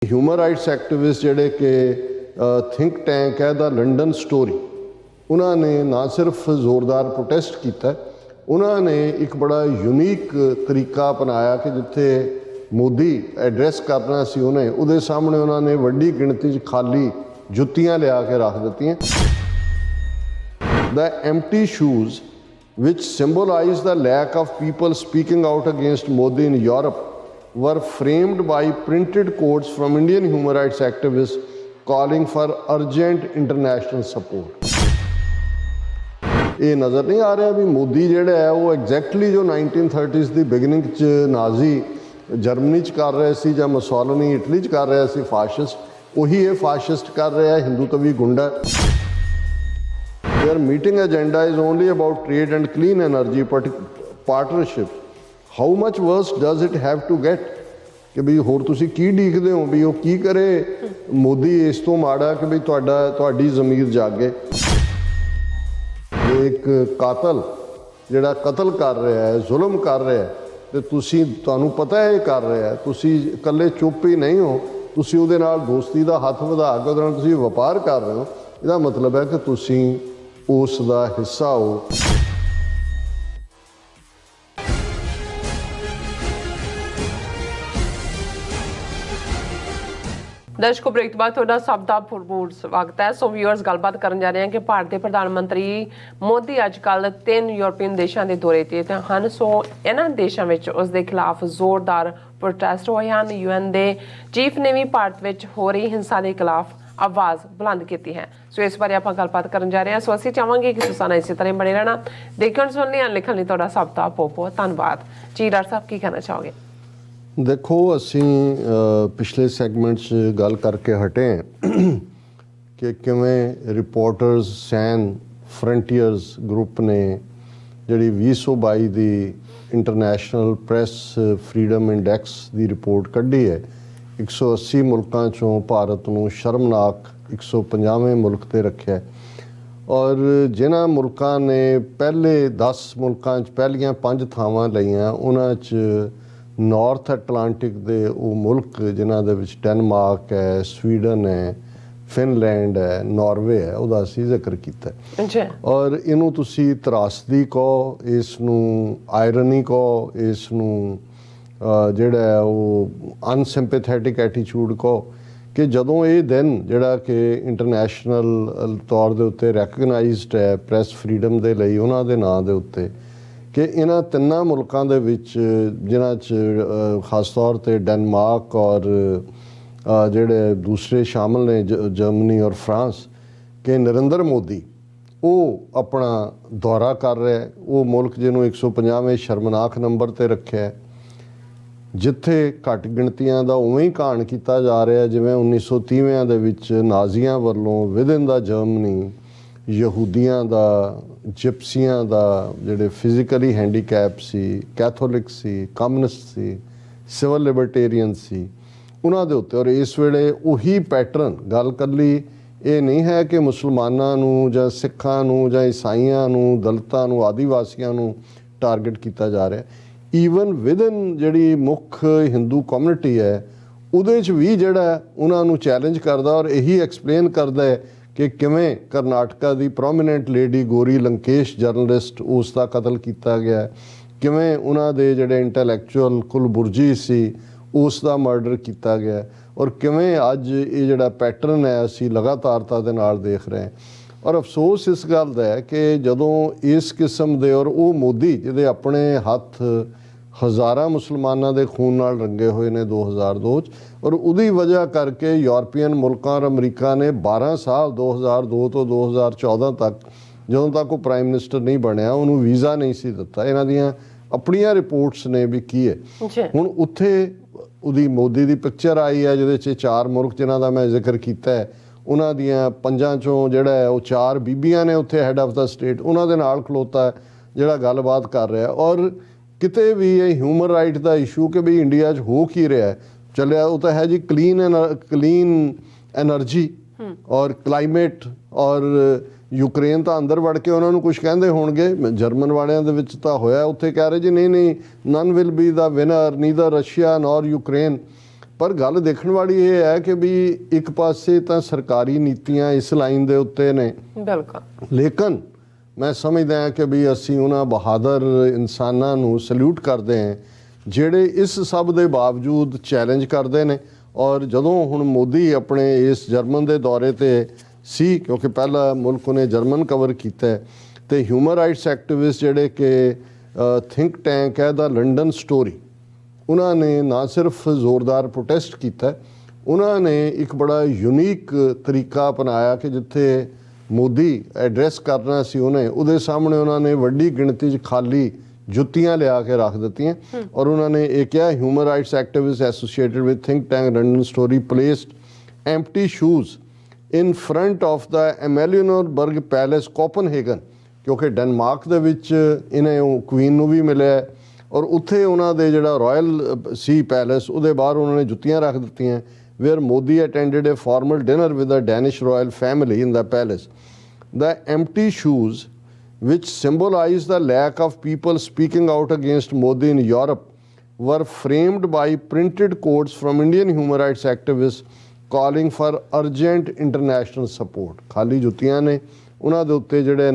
Human rights activist ਜਿਹੜੇ ਕਿ think tank ਹੈ ਦਾ ਲੰਡਨ ਸਟੋਰੀ, ਉਹਨਾਂ ਨੇ ਨਾ ਸਿਰਫ ਜ਼ੋਰਦਾਰ ਪ੍ਰੋਟੈਸਟ ਕੀਤਾ, ਉਹਨਾਂ ਨੇ ਇੱਕ ਬੜਾ ਯੂਨੀਕ ਤਰੀਕਾ ਅਪਣਾਇਆ ਕਿ ਜਿੱਥੇ ਮੋਦੀ ਐਡਰੈਸ ਕਰਨਾ ਸੀ ਉਹਦੇ ਸਾਹਮਣੇ ਉਹਨਾਂ ਨੇ ਵੱਡੀ ਗਿਣਤੀ 'ਚ ਖਾਲੀ ਜੁੱਤੀਆਂ ਲਿਆ ਕੇ ਰੱਖ ਦਿੱਤੀਆਂ। The empty shoes, which symbolize the lack of people speaking out against Modi in Europe, were framed by printed quotes from Indian human rights activists calling for urgent international support. ਇਹ ਨਜ਼ਰ ਨਹੀਂ ਆ ਰਿਹਾ ਵੀ ਮੋਦੀ ਜਿਹੜਾ ਹੈ ਉਹ ਐਗਜ਼ੈਕਟਲੀ ਜੋ 1930s ਦੀ beginning 'ਚ ਨਾਜ਼ੀ ਜਰਮਨੀ 'ਚ ਕਰ ਰਹੇ ਸੀ ਜਾਂ ਮੁਸੋਲਿਨੀ ਇਟਲੀ 'ਚ ਕਰ ਰਿਹਾ ਸੀ ਫਾਸ਼ਿਸਟ, ਉਹੀ ਇਹ ਫਾਸ਼ਿਸਟ ਕਰ ਰਿਹਾ, ਹਿੰਦੂਤਵੀ ਗੁੰਡਾ। Their meeting agenda is only about trade and clean energy partnerships. How much worse does it have to get? ਕਿ ਵੀ ਹੋਰ ਤੁਸੀਂ ਕੀ ਡੀਕਦੇ ਹੋ ਵੀ ਉਹ ਕੀ ਕਰੇ ਮੋਦੀ ਇਸ ਤੋਂ ਮਾੜਾ ਕਿ ਵੀ ਤੁਹਾਡੀ ਜ਼ਮੀਰ ਜਾਗੇ। ਇੱਕ ਕਾਤਲ ਜਿਹੜਾ ਕਤਲ ਕਰ ਰਿਹਾ ਹੈ, ਜ਼ੁਲਮ ਕਰ ਰਿਹਾ ਹੈ, ਤੇ ਤੁਹਾਨੂੰ ਪਤਾ ਹੈ ਇਹ ਕਰ ਰਿਹਾ ਹੈ, ਤੁਸੀਂ ਇਕੱਲੇ ਚੁੱਪ ਹੀ ਨਹੀਂ ਹੋ, ਤੁਸੀਂ ਉਹਦੇ ਨਾਲ ਦੋਸਤੀ ਦਾ ਹੱਥ ਵਧਾ ਕੇ ਉਹਦੇ ਨਾਲ ਤੁਸੀਂ ਵਪਾਰ ਕਰ ਰਹੇ ਹੋ। ਇਹਦਾ ਮਤਲਬ ਹੈ ਕਿ ਤੁਸੀਂ ਉਸ ਦਾ ਹਿੱਸਾ ਹੋ। ਦਰਸ਼ਕੋ, ਬ੍ਰੇਕ ਤੋਂ ਬਾਅਦ ਤੁਹਾਡਾ ਸਭ ਦਾ ਭਰਪੂਰ ਸਵਾਗਤ ਹੈ। ਸੋ ਵਿਊਅਰਸ, ਗੱਲਬਾਤ ਕਰਨ ਜਾ ਰਹੇ ਹਾਂ ਕਿ ਭਾਰਤ ਦੇ ਪ੍ਰਧਾਨ ਮੰਤਰੀ ਮੋਦੀ ਅੱਜ ਕੱਲ੍ਹ 3 ਯੂਰਪੀਅਨ ਦੇਸ਼ਾਂ ਦੇ ਦੌਰੇ 'ਤੇ ਹਨ। ਸੋ ਇਹਨਾਂ ਦੇਸ਼ਾਂ ਵਿੱਚ ਉਸ ਦੇ ਖਿਲਾਫ ਜ਼ੋਰਦਾਰ ਪ੍ਰੋਟੈਸਟ ਹੋਏ ਹਨ। UN ਦੇ ਚੀਫ ਨੇ ਵੀ ਭਾਰਤ ਵਿੱਚ ਹੋ ਰਹੀ ਹਿੰਸਾ ਦੇ ਖਿਲਾਫ ਆਵਾਜ਼ ਬੁਲੰਦ ਕੀਤੀ ਹੈ। ਸੋ ਇਸ ਬਾਰੇ ਆਪਾਂ ਗੱਲਬਾਤ ਕਰਨ ਜਾ ਰਹੇ ਹਾਂ। ਸੋ ਅਸੀਂ ਚਾਹਾਂਗੇ ਕਿ ਤੁਸੀਂ ਇਸੇ ਤਰ੍ਹਾਂ ਬਣੇ ਰਹਿਣਾ। ਦੇਖਣ ਸੁਣਨ ਲਈ ਲਿਖਣ ਲਈ ਤੁਹਾਡਾ ਸਭ ਦਾ ਬਹੁਤ ਬਹੁਤ ਧੰਨਵਾਦ ਜੀ। ਡਾਕਟਰ ਸਾਹਿਬ, ਕੀ ਕਹਿਣਾ ਚਾਹੋਗੇ? ਦੇਖੋ, ਅਸੀਂ ਪਿਛਲੇ ਸੈਗਮੈਂਟ 'ਚ ਗੱਲ ਕਰਕੇ ਹਟੇ ਕਿ ਕਿਵੇਂ ਰਿਪੋਰਟਰਸ ਸੈਨ ਫਰੰਟੀਅਰਸ ਗਰੁੱਪ ਨੇ ਜਿਹੜੀ 2022 ਦੀ ਇੰਟਰਨੈਸ਼ਨਲ ਪ੍ਰੈਸ ਫਰੀडम ਇੰਡੈਕਸ ਦੀ ਰਿਪੋਰਟ ਕੱਢੀ ਹੈ। 180 ਮੁਲਕਾਂ 'ਚੋਂ ਭਾਰਤ ਨੂੰ ਸ਼ਰਮਨਾਕ 150ਵੇਂ ਮੁਲਕ 'ਤੇ ਰੱਖਿਆ। ਔਰ ਜਿਨ੍ਹਾਂ ਮੁਲਕਾਂ ਨੇ ਪਹਿਲੇ 10 ਮੁਲਕਾਂ 'ਚ ਪਹਿਲੀਆਂ 5 ਥਾਵਾਂ ਲਈਆਂ, ਉਹਨਾਂ 'ਚ ਨਾਰਥ ਐਟਲਾਂਟਿਕ ਦੇ ਉਹ ਮੁਲਕ ਜਿਨ੍ਹਾਂ ਦੇ ਵਿੱਚ ਡੈਨਮਾਰਕ ਹੈ, ਸਵੀਡਨ ਹੈ, ਫਿਨਲੈਂਡ ਹੈ, ਨਾਰਵੇ ਹੈ, ਉਹਦਾ ਅਸੀਂ ਜ਼ਿਕਰ ਕੀਤਾ। ਔਰ ਇਹਨੂੰ ਤੁਸੀਂ ਤਰਾਸਦੀ ਕਹੋ, ਇਸ ਨੂੰ ਆਇਰਨੀ ਕਹੋ, ਇਸ ਨੂੰ ਜਿਹੜਾ ਉਹ ਅਨਸਿੰਪੈਥੈਟਿਕ ਐਟੀਚਿਊਡ ਕਹੋ ਕਿ ਜਦੋਂ ਇਹ ਦਿਨ ਜਿਹੜਾ ਕਿ ਇੰਟਰਨੈਸ਼ਨਲ ਤੌਰ ਦੇ ਉੱਤੇ ਰੈਕਗਨਾਈਜ਼ਡ ਹੈ ਪ੍ਰੈਸ ਫਰੀडम ਦੇ ਲਈ ਉਹਨਾਂ ਦੇ ਨਾਂ ਦੇ ਉੱਤੇ, ਕਿ ਇਹਨਾਂ ਤਿੰਨਾਂ ਮੁਲਕਾਂ ਦੇ ਵਿੱਚ ਜਿਨ੍ਹਾਂ 'ਚ ਖਾਸ ਤੌਰ 'ਤੇ ਡੈਨਮਾਰਕ ਔਰ ਜਿਹੜੇ ਦੂਸਰੇ ਸ਼ਾਮਲ ਨੇ ਜਰਮਨੀ ਔਰ ਫਰਾਂਸ, ਕਿ ਨਰਿੰਦਰ ਮੋਦੀ ਉਹ ਆਪਣਾ ਦੌਰਾ ਕਰ ਰਿਹਾ। ਉਹ ਮੁਲਕ ਜਿਹਨੂੰ 150ਵੇਂ ਸ਼ਰਮਨਾਕ ਨੰਬਰ 'ਤੇ ਰੱਖਿਆ, ਜਿੱਥੇ ਘੱਟ ਗਿਣਤੀਆਂ ਦਾ ਉਵੇਂ ਹੀ ਘਾਣ ਕੀਤਾ ਜਾ ਰਿਹਾ ਜਿਵੇਂ 1930ਵਿਆਂ ਦੇ ਵਿੱਚ ਨਾਜ਼ੀਆਂ ਵੱਲੋਂ ਵਿਦਿਨ ਦਾ ਜਰਮਨੀ ਯਹੂਦੀਆਂ ਦਾ, ਜਿਪਸੀਆਂ ਦਾ, ਜਿਹੜੇ ਫਿਜ਼ੀਕਲੀ ਹੈਂਡੀਕੈਪ ਸੀ, ਕੈਥੋਲਿਕ ਸੀ, ਕਮਿਊਨਿਸਟ ਸੀ, ਸਿਵਲ ਲਿਬਰਟੇਰੀਅਨ ਸੀ, ਉਹਨਾਂ ਦੇ ਉੱਤੇ। ਔਰ ਇਸ ਵੇਲੇ ਉਹੀ ਪੈਟਰਨ, ਗੱਲ ਇਕੱਲੀ ਇਹ ਨਹੀਂ ਹੈ ਕਿ ਮੁਸਲਮਾਨਾਂ ਨੂੰ ਜਾਂ ਸਿੱਖਾਂ ਨੂੰ ਜਾਂ ਈਸਾਈਆਂ ਨੂੰ, ਦਲਿਤਾਂ ਨੂੰ, ਆਦੀਵਾਸੀਆਂ ਨੂੰ ਟਾਰਗੇਟ ਕੀਤਾ ਜਾ ਰਿਹਾ। ਈਵਨ ਵਿਦਨ ਜਿਹੜੀ ਮੁੱਖ ਹਿੰਦੂ ਕਮਿਊਨਿਟੀ ਹੈ ਉਹਦੇ 'ਚ ਵੀ ਜਿਹੜਾ ਉਹਨਾਂ ਨੂੰ ਚੈਲੰਜ ਕਰਦਾ ਔਰ ਇਹੀ ਐਕਸਪਲੇਨ ਕਰਦਾ ਹੈ ਕਿ ਕਿਵੇਂ ਕਰਨਾਟਕਾ ਦੀ ਪ੍ਰੋਮੀਨੈਂਟ ਲੇਡੀ ਗੋਰੀ ਲੰਕੇਸ਼ ਜਰਨਲਿਸਟ, ਉਸ ਦਾ ਕਤਲ ਕੀਤਾ ਗਿਆ, ਕਿਵੇਂ ਉਹਨਾਂ ਦੇ ਜਿਹੜੇ ਇੰਟੈਲੈਕਚੁਅਲ ਕੁਲਬੁਰਜੀ ਸੀ ਉਸ ਦਾ ਮਰਡਰ ਕੀਤਾ ਗਿਆ, ਔਰ ਕਿਵੇਂ ਅੱਜ ਇਹ ਜਿਹੜਾ ਪੈਟਰਨ ਹੈ ਅਸੀਂ ਲਗਾਤਾਰਤਾ ਦੇ ਨਾਲ ਦੇਖ ਰਹੇ ਹਾਂ। ਔਰ ਅਫਸੋਸ ਇਸ ਗੱਲ ਦਾ ਹੈ ਕਿ ਜਦੋਂ ਇਸ ਕਿਸਮ ਦੇ, ਔਰ ਉਹ ਮੋਦੀ ਜਿਹਦੇ ਆਪਣੇ ਹੱਥ ਹਜ਼ਾਰਾਂ ਮੁਸਲਮਾਨਾਂ ਦੇ ਖੂਨ ਨਾਲ ਰੰਗੇ ਹੋਏ ਨੇ 2002 'ਚ, ਔਰ ਉਹਦੀ ਵਜ੍ਹਾ ਕਰਕੇ ਯੂਰਪੀਅਨ ਮੁਲਕਾਂ ਔਰ ਅਮਰੀਕਾ ਨੇ 12 ਸਾਲ 2002 ਤੋਂ 2014 ਤੱਕ, ਜਦੋਂ ਤੱਕ ਉਹ ਪ੍ਰਾਈਮ ਮਿਨਿਸਟਰ ਨਹੀਂ ਬਣਿਆ, ਉਹਨੂੰ ਵੀਜ਼ਾ ਨਹੀਂ ਸੀ ਦਿੱਤਾ। ਇਹਨਾਂ ਦੀਆਂ ਆਪਣੀਆਂ ਰਿਪੋਰਟਸ ਨੇ ਵੀ ਕੀ ਹੈ। ਹੁਣ ਉੱਥੇ ਉਹਦੀ ਮੋਦੀ ਦੀ ਪਿਕਚਰ ਆਈ ਹੈ ਜਿਹਦੇ 'ਚ 4 ਮੁਲਕ ਜਿਨ੍ਹਾਂ ਦਾ ਮੈਂ ਜ਼ਿਕਰ ਕੀਤਾ ਹੈ, ਉਹਨਾਂ ਦੀਆਂ 5 'ਚੋਂ ਜਿਹੜਾ ਹੈ ਉਹ 4 ਬੀਬੀਆਂ ਨੇ ਉੱਥੇ ਹੈਡ ਆਫ ਦਾ ਸਟੇਟ, ਉਹਨਾਂ ਦੇ ਨਾਲ ਖਲੋਤਾ ਜਿਹੜਾ ਗੱਲਬਾਤ ਕਰ ਰਿਹਾ। ਔਰ ਕਿਤੇ ਵੀ ਇਹ ਹਿਊਮਨ ਰਾਈਟ ਦਾ ਇਸ਼ੂ ਕਿ ਵੀ ਇੰਡੀਆ 'ਚ ਹੋ ਕੀ ਰਿਹਾ ਚੱਲਿਆ, ਉਹ ਤਾਂ ਹੈ ਜੀ ਕਲੀਨ ਐਨਰਜੀ ਔਰ ਕਲਾਈਮੇਟ, ਔਰ ਯੂਕਰੇਨ ਤਾਂ ਅੰਦਰ ਵੜ ਕੇ ਉਹਨਾਂ ਨੂੰ ਕੁਝ ਕਹਿੰਦੇ ਹੋਣਗੇ। ਜਰਮਨ ਵਾਲਿਆਂ ਦੇ ਵਿੱਚ ਤਾਂ ਹੋਇਆ, ਉੱਥੇ ਕਹਿ ਰਹੇ ਜੀ ਨਹੀਂ none will be the winner, neither Russia nor Ukraine. ਪਰ ਗੱਲ ਦੇਖਣ ਵਾਲੀ ਇਹ ਹੈ ਕਿ ਵੀ ਇੱਕ ਪਾਸੇ ਤਾਂ ਸਰਕਾਰੀ ਨੀਤੀਆਂ ਇਸ ਲਾਈਨ ਦੇ ਉੱਤੇ ਨੇ, ਬਿਲਕੁਲ, ਲੇਕਿਨ ਮੈਂ ਸਮਝਦਾ ਹਾਂ ਕਿ ਵੀ ਅਸੀਂ ਉਹਨਾਂ ਬਹਾਦਰ ਇਨਸਾਨਾਂ ਨੂੰ ਸਲੂਟ ਕਰਦੇ ਹਾਂ ਜਿਹੜੇ ਇਸ ਸਭ ਦੇ ਬਾਵਜੂਦ ਚੈਲੰਜ ਕਰਦੇ ਨੇ। ਔਰ ਜਦੋਂ ਹੁਣ ਮੋਦੀ ਆਪਣੇ ਇਸ ਜਰਮਨ ਦੇ ਦੌਰੇ ਤੇ ਸੀ, ਕਿਉਂਕਿ ਪਹਿਲਾ ਮੁਲਕ ਉਹਨੇ ਜਰਮਨ ਕਵਰ ਕੀਤਾ, ਤੇ ਹਿਊਮਨ ਰਾਈਟਸ ਐਕਟਿਵਿਸਟ ਜਿਹੜੇ ਕਿ ਥਿੰਕ ਟੈਂਕ ਹੈ ਦਾ ਲੰਡਨ ਸਟੋਰੀ, ਉਹਨਾਂ ਨੇ ਨਾ ਸਿਰਫ ਜ਼ੋਰਦਾਰ ਪ੍ਰੋਟੈਸਟ ਕੀਤਾ, ਉਹਨਾਂ ਨੇ ਇੱਕ ਬੜਾ ਯੂਨੀਕ ਤਰੀਕਾ ਅਪਣਾਇਆ ਕਿ ਜਿੱਥੇ ਮੋਦੀ ਐਡਰੈਸ ਕਰਨਾ ਸੀ ਉਹਦੇ ਸਾਹਮਣੇ ਉਹਨਾਂ ਨੇ ਵੱਡੀ ਗਿਣਤੀ 'ਚ ਖਾਲੀ ਜੁੱਤੀਆਂ ਲਿਆ ਕੇ ਰੱਖ ਦਿੱਤੀਆਂ। ਔਰ ਉਹਨਾਂ ਨੇ ਇਹ ਕਿਹਾ, human rights activist associated with think tank London story placed empty shoes in front of the Amalienborg palace Copenhagen, ਕਿਉਂਕਿ ਡੈਨਮਾਰਕ ਦੇ ਵਿੱਚ ਇਹਨੇ ਉਹ ਕੁਈਨ ਨੂੰ ਵੀ ਮਿਲਿਆ ਔਰ ਉੱਥੇ ਉਹਨਾਂ ਦੇ ਜਿਹੜਾ ਰਾਇਲ ਸੀ ਪੈਲੇਸ ਉਹਦੇ ਬਾਹਰ ਉਹਨਾਂ ਨੇ ਜੁੱਤੀਆਂ ਰੱਖ ਦਿੱਤੀਆਂ। Where Modi attended a formal dinner with a Danish royal family in the palace. The empty shoes, which symbolize the lack of people speaking out against Modi in Europe, were framed by printed quotes from Indian human rights activists calling for urgent international support. ਖਾਲੀ ਜੁੱਤੀਆਂ ਨੇ, ਉਹਨਾਂ ਦੇ ਉੱਤੇ ਜਿਹੜੇ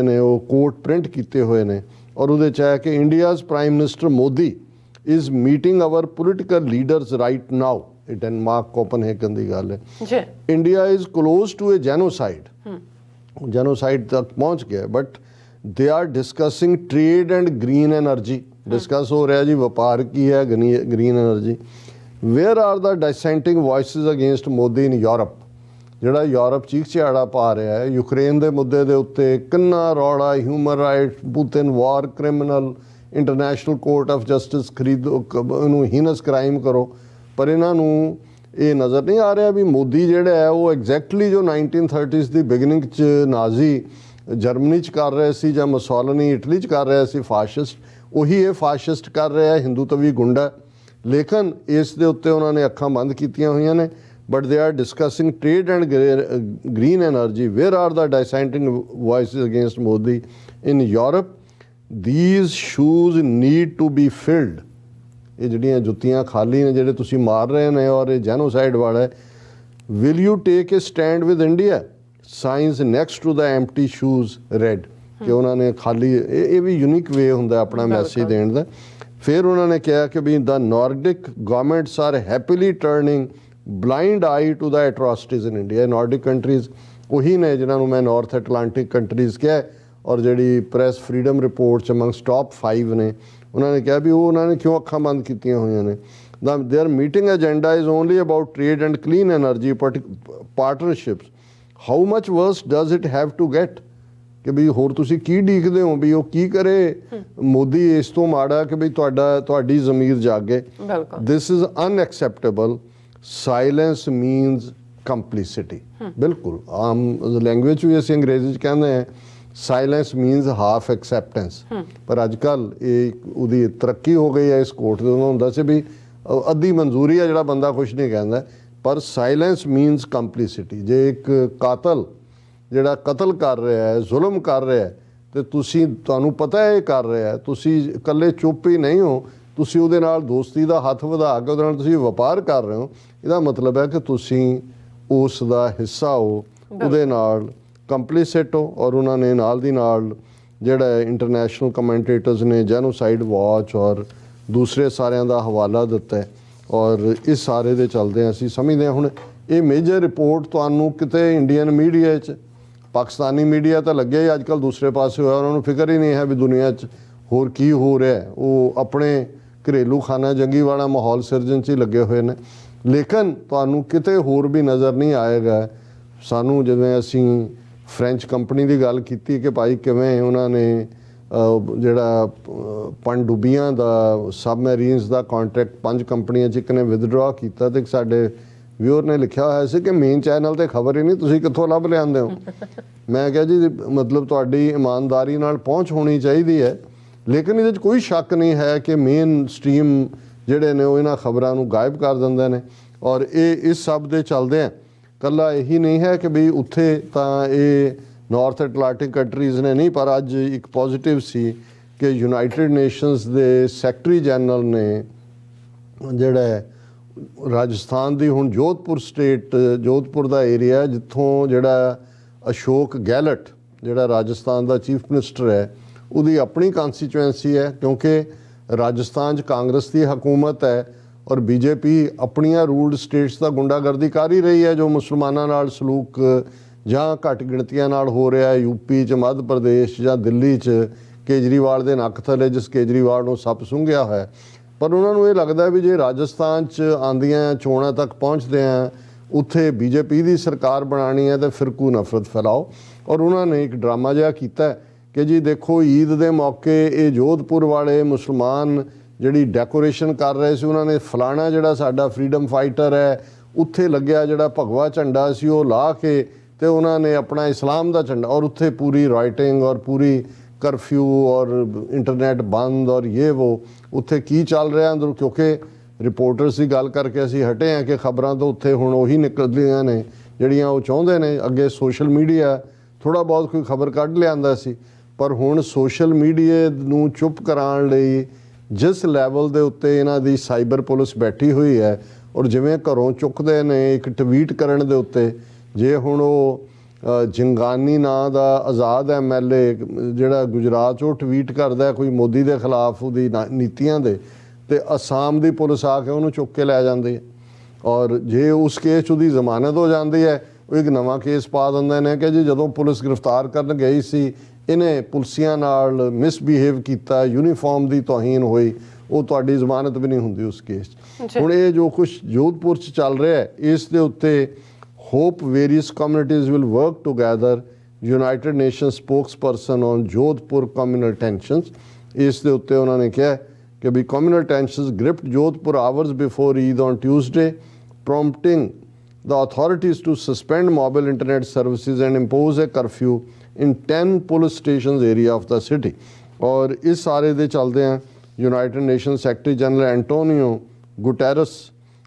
ਨੇ ਉਹ ਕੋਟ print ਕੀਤੇ ਹੋਏ ਨੇ ਔਰ ਉਹਦੇ 'ਚ ਹੈ ਕਿ India's prime minister Modi is meeting our political leaders right now. ਇਹ ਡੈਨਮਾਰਕ ਕੋਪਨਹੇਗਨ ਦੀ ਗੱਲ ਹੈ ਜੀ। India is close to a genocide ਤੱਕ ਪਹੁੰਚ ਗਿਆ, but they are discussing trade and green energy. Discuss ਹੋ ਰਿਹਾ ਜੀ ਵਪਾਰ ਕੀ ਹੈ, green energy. Where are the dissenting voices against Modi in Europe, ਜਿਹੜਾ ਯੂਰਪ ਚੀਖ ਝਾੜਾ ਪਾ ਰਿਹਾ ਹੈ ਯੂਕਰੇਨ ਦੇ ਮੁੱਦੇ ਦੇ ਉੱਤੇ, ਕਿੰਨਾ ਰੌਲਾ, human rights, Putin war criminal, International Court of Justice ਖਰੀਦੋ, ਇਹਨੂੰ ਹੀਨਸ ਕ੍ਰਾਈਮ ਕਰੋ। ਪਰ ਇਹਨਾਂ ਨੂੰ ਇਹ ਨਜ਼ਰ ਨਹੀਂ ਆ ਰਿਹਾ ਵੀ ਮੋਦੀ ਜਿਹੜਾ ਹੈ ਉਹ ਐਗਜ਼ੈਕਟਲੀ ਜੋ 1930s ਦੀ ਬਿਗਨਿੰਗ 'ਚ ਨਾਜ਼ੀ ਜਰਮਨੀ 'ਚ ਕਰ ਰਹੇ ਸੀ ਜਾਂ ਮਸੋਲਨੀ ਇਟਲੀ 'ਚ ਕਰ ਰਿਹਾ ਸੀ ਫਾਸ਼ਿਸਟ, ਉਹੀ ਇਹ ਫਾਸ਼ਿਸਟ ਕਰ ਰਿਹਾ, ਹਿੰਦੂਤਵੀ ਗੁੰਡਾ। ਲੇਕਿਨ ਇਸ ਦੇ ਉੱਤੇ ਉਹਨਾਂ ਨੇ ਅੱਖਾਂ ਬੰਦ ਕੀਤੀਆਂ ਹੋਈਆਂ ਨੇ। But they are discussing trade and green energy. Where are the dissenting voices against Modi in Europe. These shoes need to be filled. ਇਹ ਜਿਹੜੀਆਂ ਜੁੱਤੀਆਂ ਖਾਲੀ ਨੇ ਜਿਹੜੇ ਤੁਸੀਂ ਮਾਰ ਰਹੇ ਨੇ ਔਰ ਇਹ ਜੈਨੋਸਾਈਡ ਵਾਲਾ ਹੈ। Will you take a stand with India, signs next to the empty shoes read. ਕਿ ਉਹਨਾਂ ਨੇ ਖਾਲੀ ਇਹ ਵੀ ਯੂਨੀਕ ਵੇ ਹੁੰਦਾ ਆਪਣਾ ਮੈਸੇਜ ਦੇਣ ਦਾ। ਫਿਰ ਉਹਨਾਂ ਨੇ ਕਿਹਾ ਕਿ ਵੀ the Nordic governments are happily turning blind eye to the atrocities in India. Nordic countries ਉਹੀ ਨੇ ਜਿਨ੍ਹਾਂ ਨੂੰ ਮੈਂ ਨਾਰਥ ਐਟਲਾਂਟਿਕ ਕੰਟਰੀਜ਼ ਕਿਹਾ, ਔਰ ਜਿਹੜੀ ਪ੍ਰੈਸ ਫਰੀडम ਰਿਪੋਰਟ 'ਚ ਅਮੰਗਸ ਟੌਪ 5 ਨੇ, ਉਹਨਾਂ ਨੇ ਕਿਹਾ ਵੀ ਉਹ ਉਹਨਾਂ ਨੇ ਕਿਉਂ ਅੱਖਾਂ ਬੰਦ ਕੀਤੀਆਂ ਹੋਈਆਂ ਨੇ। Their meeting agenda is only about trade and clean energy partnerships. How much worse does it have to get, ਕਿ ਵੀ ਹੋਰ ਤੁਸੀਂ ਕੀ ਡੀਕਦੇ ਹੋ ਵੀ ਉਹ ਕੀ ਕਰੇ ਮੋਦੀ ਇਸ ਤੋਂ ਮਾੜਾ ਕਿ ਵੀ ਤੁਹਾਡੀ ਜ਼ਮੀਰ ਜਾਗੇ। This is unacceptable. Silence means complicity. ਬਿਲਕੁਲ ਆਮ ਲੈਂਗੁਏਜ ਵੀ ਅਸੀਂ ਅੰਗਰੇਜ਼ੀ 'ਚ ਕਹਿੰਦੇ ਹਾਂ ਸਾਇਲੈਂਸ ਮੀਨਸ ਹਾਫ ਐਕਸੈਪਟੈਂਸ। ਪਰ ਅੱਜ ਕੱਲ੍ਹ ਇਹ ਉਹਦੀ ਤਰੱਕੀ ਹੋ ਗਈ ਹੈ ਇਸ ਕੋਰਟ ਦੇ। ਉਹਨਾਂ ਹੁੰਦਾ ਸੀ ਵੀ ਅੱਧੀ ਮਨਜ਼ੂਰੀ ਹੈ, ਜਿਹੜਾ ਬੰਦਾ ਕੁਛ ਨਹੀਂ ਕਹਿੰਦਾ। ਪਰ ਸਾਇਲੈਂਸ ਮੀਨਸ ਕੰਪਲਿਸਿਟੀ। ਜੇ ਇੱਕ ਕਾਤਲ ਜਿਹੜਾ ਕਤਲ ਕਰ ਰਿਹਾ ਹੈ, ਜ਼ੁਲਮ ਕਰ ਰਿਹਾ ਹੈ, ਤੇ ਤੁਹਾਨੂੰ ਪਤਾ ਹੈ ਇਹ ਕਰ ਰਿਹਾ ਹੈ, ਤੁਸੀਂ ਇਕੱਲੇ ਚੁੱਪ ਹੀ ਨਹੀਂ ਹੋ, ਤੁਸੀਂ ਉਹਦੇ ਨਾਲ ਦੋਸਤੀ ਦਾ ਹੱਥ ਵਧਾ ਕੇ ਉਹਦੇ ਨਾਲ ਤੁਸੀਂ ਵਪਾਰ ਕਰ ਰਹੇ ਹੋ, ਇਹਦਾ ਮਤਲਬ ਹੈ ਕਿ ਤੁਸੀਂ ਉਸ ਦਾ ਹਿੱਸਾ ਹੋ, ਉਹਦੇ ਨਾਲ ਕੰਪਲਿਸਿਟ ਹੋ। ਔਰ ਉਹਨਾਂ ਨੇ ਨਾਲ ਦੀ ਨਾਲ ਜਿਹੜਾ ਇੰਟਰਨੈਸ਼ਨਲ ਕਮੈਂਟੇਟਰਸ ਨੇ ਜੈਨੋਸਾਈਡ ਵਾਚ ਔਰ ਦੂਸਰੇ ਸਾਰਿਆਂ ਦਾ ਹਵਾਲਾ ਦਿੱਤਾ ਹੈ। ਔਰ ਇਸ ਸਾਰੇ ਦੇ ਚੱਲਦੇ ਅਸੀਂ ਸਮਝਦੇ ਹਾਂ ਹੁਣ ਇਹ ਮੇਜਰ ਰਿਪੋਰਟ ਤੁਹਾਨੂੰ ਕਿਤੇ ਇੰਡੀਅਨ ਮੀਡੀਆ 'ਚ, ਪਾਕਿਸਤਾਨੀ ਮੀਡੀਆ ਤਾਂ ਲੱਗਿਆ ਹੀ ਅੱਜ ਕੱਲ੍ਹ ਦੂਸਰੇ ਪਾਸੇ ਹੋਇਆ, ਉਹਨਾਂ ਨੂੰ ਫਿਕਰ ਹੀ ਨਹੀਂ ਹੈ ਵੀ ਦੁਨੀਆ 'ਚ ਹੋਰ ਕੀ ਹੋ ਰਿਹਾ। ਉਹ ਆਪਣੇ ਘਰੇਲੂ ਖਾਨਾ ਜੰਗੀ ਵਾਲਾ ਮਾਹੌਲ ਸਿਰਜਣ 'ਚ ਹੀ ਲੱਗੇ ਹੋਏ ਨੇ। ਲੇਕਿਨ ਤੁਹਾਨੂੰ ਕਿਤੇ ਹੋਰ ਵੀ ਨਜ਼ਰ ਨਹੀਂ ਆਏਗਾ। ਸਾਨੂੰ ਜਿਵੇਂ ਅਸੀਂ ਫਰੈਂਚ ਕੰਪਨੀ ਦੀ ਗੱਲ ਕੀਤੀ ਕਿ ਭਾਈ ਕਿਵੇਂ ਉਹਨਾਂ ਨੇ ਜਿਹੜਾ ਪਣਡੁੱਬੀਆਂ ਦਾ ਸਬਮੈਰੀਨਸ ਦਾ ਕੰਟਰੈਕਟ 5 ਕੰਪਨੀਆਂ 'ਚ ਇੱਕ ਨੇ ਵਿਦਡਰਾ ਕੀਤਾ, ਤੇ ਸਾਡੇ ਵਿਊਅਰ ਨੇ ਲਿਖਿਆ ਹੋਇਆ ਸੀ ਕਿ ਮੇਨ ਚੈਨਲ ਤੇ ਖਬਰ ਹੀ ਨਹੀਂ, ਤੁਸੀਂ ਕਿੱਥੋਂ ਲੱਭ ਲਿਆਂਦੇ ਹੋ। ਮੈਂ ਕਿਹਾ ਜੀ ਮਤਲਬ ਤੁਹਾਡੀ ਇਮਾਨਦਾਰੀ ਨਾਲ ਪਹੁੰਚ ਹੋਣੀ ਚਾਹੀਦੀ ਹੈ, ਲੇਕਿਨ ਇਹਦੇ 'ਚ ਕੋਈ ਸ਼ੱਕ ਨਹੀਂ ਹੈ ਕਿ ਮੇਨ ਸਟ੍ਰੀਮ ਜਿਹੜੇ ਨੇ ਉਹ ਇਹਨਾਂ ਖਬਰਾਂ ਨੂੰ ਗਾਇਬ ਕਰ ਦਿੰਦੇ ਨੇ। ਔਰ ਇਹ ਇਸ ਸਭ ਦੇ ਚੱਲਦੇ ਆ ਕੱਲਾ ਇਹੀ ਨਹੀਂ ਹੈ ਕਿ ਵੀ ਉੱਥੇ ਤਾਂ ਇਹ ਨਾਰਥ ਐਟਲਾਂਟਿਕ ਕੰਟਰੀਜ਼ ਨੇ ਨਹੀਂ, ਪਰ ਅੱਜ ਇੱਕ ਪੋਜ਼ਿਟਿਵ ਸੀ ਕਿ ਯੂਨਾਈਟਿਡ ਨੇਸ਼ਨਸ ਦੇ ਸੈਕਟਰੀ ਜਨਰਲ ਨੇ ਜਿਹੜਾ ਹੈ ਰਾਜਸਥਾਨ ਦੀ ਹੁਣ ਜੋਧਪੁਰ ਸਟੇਟ, ਜੋਧਪੁਰ ਦਾ ਏਰੀਆ ਜਿੱਥੋਂ ਜਿਹੜਾ ਅਸ਼ੋਕ ਗਹਿਲਟ ਜਿਹੜਾ ਰਾਜਸਥਾਨ ਦਾ ਚੀਫ ਮਿਨਿਸਟਰ ਹੈ ਉਹਦੀ ਆਪਣੀ ਕਨਸਟੀਚੁਐਂਸੀ ਹੈ, ਕਿਉਂਕਿ ਰਾਜਸਥਾਨ 'ਚ ਕਾਂਗਰਸ ਦੀ ਹਕੂਮਤ ਹੈ ਔਰ ਬੀਜੇਪੀ ਆਪਣੀਆਂ ਰੂਲਡ ਸਟੇਟਸ ਦਾ ਗੁੰਡਾਗਰਦੀ ਕਰ ਹੀ ਰਹੀ ਹੈ। ਜੋ ਮੁਸਲਮਾਨਾਂ ਨਾਲ ਸਲੂਕ ਜਾਂ ਘੱਟ ਗਿਣਤੀਆਂ ਨਾਲ ਹੋ ਰਿਹਾ ਹੈ ਯੂਪੀ 'ਚ, ਮੱਧ ਪ੍ਰਦੇਸ਼ ਜਾਂ ਦਿੱਲੀ 'ਚ, ਕੇਜਰੀਵਾਲ ਦੇ ਨੱਕ ਥੱਲੇ ਜਿਸ ਕੇਜਰੀਵਾਲ ਨੂੰ ਸੱਪ ਸੁੰਘਿਆ ਹੋਇਆ। ਪਰ ਉਹਨਾਂ ਨੂੰ ਇਹ ਲੱਗਦਾ ਵੀ ਜੇ ਰਾਜਸਥਾਨ 'ਚ ਆਉਂਦੀਆਂ ਚੋਣਾਂ ਤੱਕ ਪਹੁੰਚਦੇ ਆ ਉੱਥੇ ਬੀਜੇਪੀ ਦੀ ਸਰਕਾਰ ਬਣਾਉਣੀ ਹੈ ਤਾਂ ਫਿਰਕੂ ਨਫ਼ਰਤ ਫੈਲਾਓ। ਔਰ ਉਹਨਾਂ ਨੇ ਇੱਕ ਡਰਾਮਾ ਜਿਹਾ ਕੀਤਾ ਕਿ ਜੀ ਦੇਖੋ ਈਦ ਦੇ ਮੌਕੇ ਇਹ ਜੋਧਪੁਰ ਵਾਲੇ ਮੁਸਲਮਾਨ ਜਿਹੜੀ ਡੈਕੋਰੇਸ਼ਨ ਕਰ ਰਹੇ ਸੀ, ਉਹਨਾਂ ਨੇ ਫਲਾਣਾ ਜਿਹੜਾ ਸਾਡਾ ਫਰੀडम ਫਾਈਟਰ ਹੈ ਉੱਥੇ ਲੱਗਿਆ ਜਿਹੜਾ ਭਗਵਾ ਝੰਡਾ ਸੀ ਉਹ ਲਾ ਕੇ ਤੇ ਉਹਨਾਂ ਨੇ ਆਪਣਾ ਇਸਲਾਮ ਦਾ ਝੰਡਾ, ਔਰ ਉੱਥੇ ਪੂਰੀ ਰਾਈਟਿੰਗ ਔਰ ਪੂਰੀ ਕਰਫਿਊ ਔਰ ਇੰਟਰਨੈਟ ਬੰਦ ਔਰ ਇਹ ਵੋ ਉੱਥੇ ਕੀ ਚੱਲ ਰਿਹਾ ਅੰਦਰ, ਕਿਉਂਕਿ ਰਿਪੋਰਟਰਸ ਦੀ ਗੱਲ ਕਰਕੇ ਅਸੀਂ ਹਟੇ ਹਾਂ ਕਿ ਖਬਰਾਂ ਤਾਂ ਉੱਥੇ ਹੁਣ ਉਹੀ ਨਿਕਲਦੀਆਂ ਨੇ ਜਿਹੜੀਆਂ ਉਹ ਚਾਹੁੰਦੇ ਨੇ। ਅੱਗੇ ਸੋਸ਼ਲ ਮੀਡੀਆ ਥੋੜ੍ਹਾ ਬਹੁਤ ਕੋਈ ਖਬਰ ਕੱਢ ਲਿਆਂਦਾ ਸੀ, ਪਰ ਹੁਣ ਸੋਸ਼ਲ ਮੀਡੀਆ ਨੂੰ ਚੁੱਪ ਕਰਾਉਣ ਲਈ ਜਿਸ ਲੈਵਲ ਦੇ ਉੱਤੇ ਇਹਨਾਂ ਦੀ ਸਾਈਬਰ ਪੁਲਿਸ ਬੈਠੀ ਹੋਈ ਹੈ, ਔਰ ਜਿਵੇਂ ਘਰੋਂ ਚੁੱਕਦੇ ਨੇ ਇੱਕ ਟਵੀਟ ਕਰਨ ਦੇ ਉੱਤੇ, ਜੇ ਹੁਣ ਉਹ ਜੰਗਾਨੀ ਨਾਂ ਦਾ ਆਜ਼ਾਦ MLA ਜਿਹੜਾ ਗੁਜਰਾਤ 'ਚੋਂ ਟਵੀਟ ਕਰਦਾ ਕੋਈ ਮੋਦੀ ਦੇ ਖਿਲਾਫ ਉਹਦੀ ਨੀਤੀਆਂ ਦੇ, ਤੇ ਅਸਾਮ ਦੀ ਪੁਲਿਸ ਆ ਕੇ ਉਹਨੂੰ ਚੁੱਕ ਕੇ ਲੈ ਜਾਂਦੀ ਹੈ। ਔਰ ਜੇ ਉਸ ਕੇਸ 'ਚ ਉਹਦੀ ਜ਼ਮਾਨਤ ਹੋ ਜਾਂਦੀ ਹੈ, ਉਹ ਇੱਕ ਨਵਾਂ ਕੇਸ ਪਾ ਦਿੰਦੇ ਨੇ ਕਿ ਜੀ ਜਦੋਂ ਪੁਲਿਸ ਗ੍ਰਿਫਤਾਰ ਕਰਨ ਗਈ ਸੀ ਇਹਨੇ ਪੁਲਸੀਆਂ ਨਾਲ ਮਿਸਬਿਹੇਵ ਕੀਤਾ, ਯੂਨੀਫਾਰਮ ਦੀ ਤੋਹੀਨ ਹੋਈ, ਉਹ ਤੁਹਾਡੀ ਜ਼ਮਾਨਤ ਵੀ ਨਹੀਂ ਹੁੰਦੀ ਉਸ ਕੇਸ 'ਚ। ਹੁਣ ਇਹ ਜੋ ਕੁਛ ਜੋਧਪੁਰ 'ਚ ਚੱਲ ਰਿਹਾ ਹੈ ਇਸ ਦੇ ਉੱਤੇ hope various communities will work together, United Nations spokesperson on Jodhpur communal tensions, ਇਸ ਦੇ ਉੱਤੇ ਉਹਨਾਂ ਨੇ ਕਿਹਾ ਕਿ ਵੀ communal tensions gripped Jodhpur hours before Eid on Tuesday, prompting the authorities to suspend mobile internet services and impose a curfew in 10 police stations area of the city। ਔਰ ਇਸ ਸਾਰੇ ਦੇ ਚੱਲਦੇ ਆ United Nations Secretary General Antonio Guterres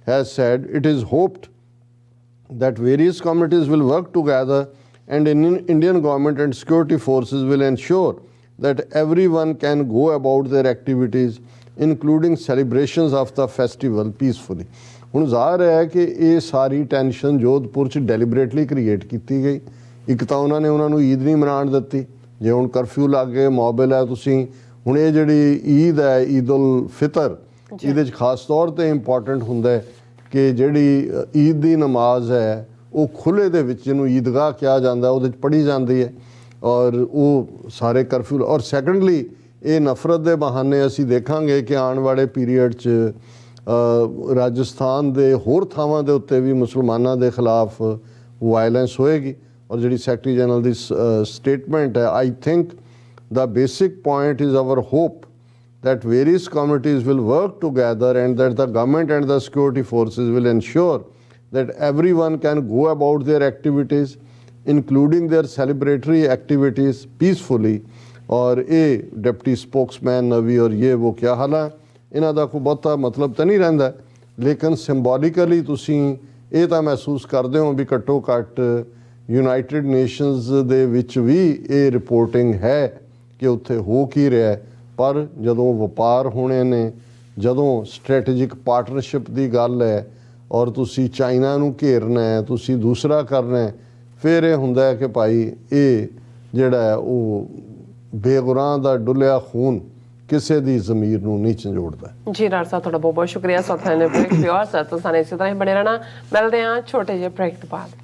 has said it is hoped that various communities will work together and Indian government and security forces will ensure that everyone can go about their activities including celebrations of the festival peacefully। ਹੁਣ ਜ਼ਾਹਰ ਹੈ ਕਿ ਇਹ ਸਾਰੀ tension Jodhpur 'ਚ deliberately create ਕੀਤੀ ਗਈ। ਇੱਕ ਤਾਂ ਉਹਨਾਂ ਨੇ ਉਹਨਾਂ ਨੂੰ ਈਦ ਨਹੀਂ ਮਨਾਉਣ ਦਿੱਤੀ, ਜੇ ਹੁਣ ਕਰਫਿਊ ਲੱਗ ਗਏ, ਮੋਬਾਈਲ ਹੈ, ਤੁਸੀਂ ਹੁਣ ਇਹ ਜਿਹੜੀ ਈਦ ਹੈ ਈਦ ਉਲ ਫਿਤਰ, ਇਹਦੇ 'ਚ ਖਾਸ ਤੌਰ 'ਤੇ ਇੰਪੋਰਟੈਂਟ ਹੁੰਦਾ ਹੈ ਕਿ ਜਿਹੜੀ ਈਦ ਦੀ ਨਮਾਜ਼ ਹੈ ਉਹ ਖੁੱਲ੍ਹੇ ਦੇ ਵਿੱਚ, ਜਿਹਨੂੰ ਈਦਗਾਹ ਕਿਹਾ ਜਾਂਦਾ, ਉਹਦੇ 'ਚ ਪੜ੍ਹੀ ਜਾਂਦੀ ਹੈ ਔਰ ਉਹ ਸਾਰੇ ਕਰਫਿਊ। ਔਰ ਸੈਕੰਡਲੀ ਇਹ ਨਫ਼ਰਤ ਦੇ ਬਹਾਨੇ ਅਸੀਂ ਦੇਖਾਂਗੇ ਕਿ ਆਉਣ ਵਾਲੇ ਪੀਰੀਅਡ 'ਚ ਰਾਜਸਥਾਨ ਦੇ ਹੋਰ ਥਾਵਾਂ ਦੇ ਉੱਤੇ ਵੀ ਮੁਸਲਮਾਨਾਂ ਦੇ ਖਿਲਾਫ ਵਾਇਲੈਂਸ ਹੋਏਗੀ। ਔਰ ਜਿਹੜੀ ਸੈਕਟਰੀ ਜਨਰਲ ਦੀ ਸਟੇਟਮੈਂਟ ਹੈ, I think the basic point is our hop that various communities will work together and that the government and the security forces will ensure that everyone can go about their activities including their celebratory activities peacefully। और ये deputy spokesman नवी और ये वो क्या हाल है, इन्हां दा कोई बहुता मतलब तो नहीं रहिंदा, लेकिन सिंबॉलिकली तुसीं ये तां महसूस करदे हो भी घट्टो घट्ट यूनाइटेड नेशनस दे विच भी ये रिपोर्टिंग है कि उत्थे हो की रहा है। पर ਜਦੋਂ ਵਪਾਰ ਹੋਣੇ ਨੇ, ਜਦੋਂ ਸਟ੍ਰੈਟੇਜਿਕ ਪਾਰਟਨਰਸ਼ਿਪ ਦੀ ਗੱਲ ਹੈ ਔਰ ਤੁਸੀਂ ਚਾਈਨਾ ਨੂੰ ਘੇਰਨਾ ਹੈ, ਤੁਸੀਂ ਦੂਸਰਾ ਕਰਨਾ ਹੈ, ਫਿਰ ਇਹ ਹੁੰਦਾ ਹੈ ਕਿ ਭਾਈ ਇਹ ਜਿਹੜਾ ਹੈ ਉਹ ਬੇਗੁਨਾਹ ਦਾ ਡੁੱਲਿਆ ਖੂਨ ਕਿਸੇ ਦੀ ਜ਼ਮੀਰ ਨੂੰ ਨਹੀਂ ਝੰਜੋੜਦਾ। ਜੀ ਡਾਕਟਰ ਸਾਹਿਬ ਤੁਹਾਡਾ ਬਹੁਤ ਬਹੁਤ ਸ਼ੁਕਰੀਆ। ਸਾਥ ਨੇ ਬ੍ਰੇਕ ਪਿਓਰ ਸਰ ਤੋਂ ਸਾਨੂੰ ਇਸੇ ਤਰ੍ਹਾਂ ਹੀ ਬਣੇ ਰਹਿਣਾ। ਮਿਲਦੇ ਹਾਂ ਛੋਟੇ ਜਿਹੇ ਬ੍ਰੇਕ ਤੋਂ ਬਾਅਦ।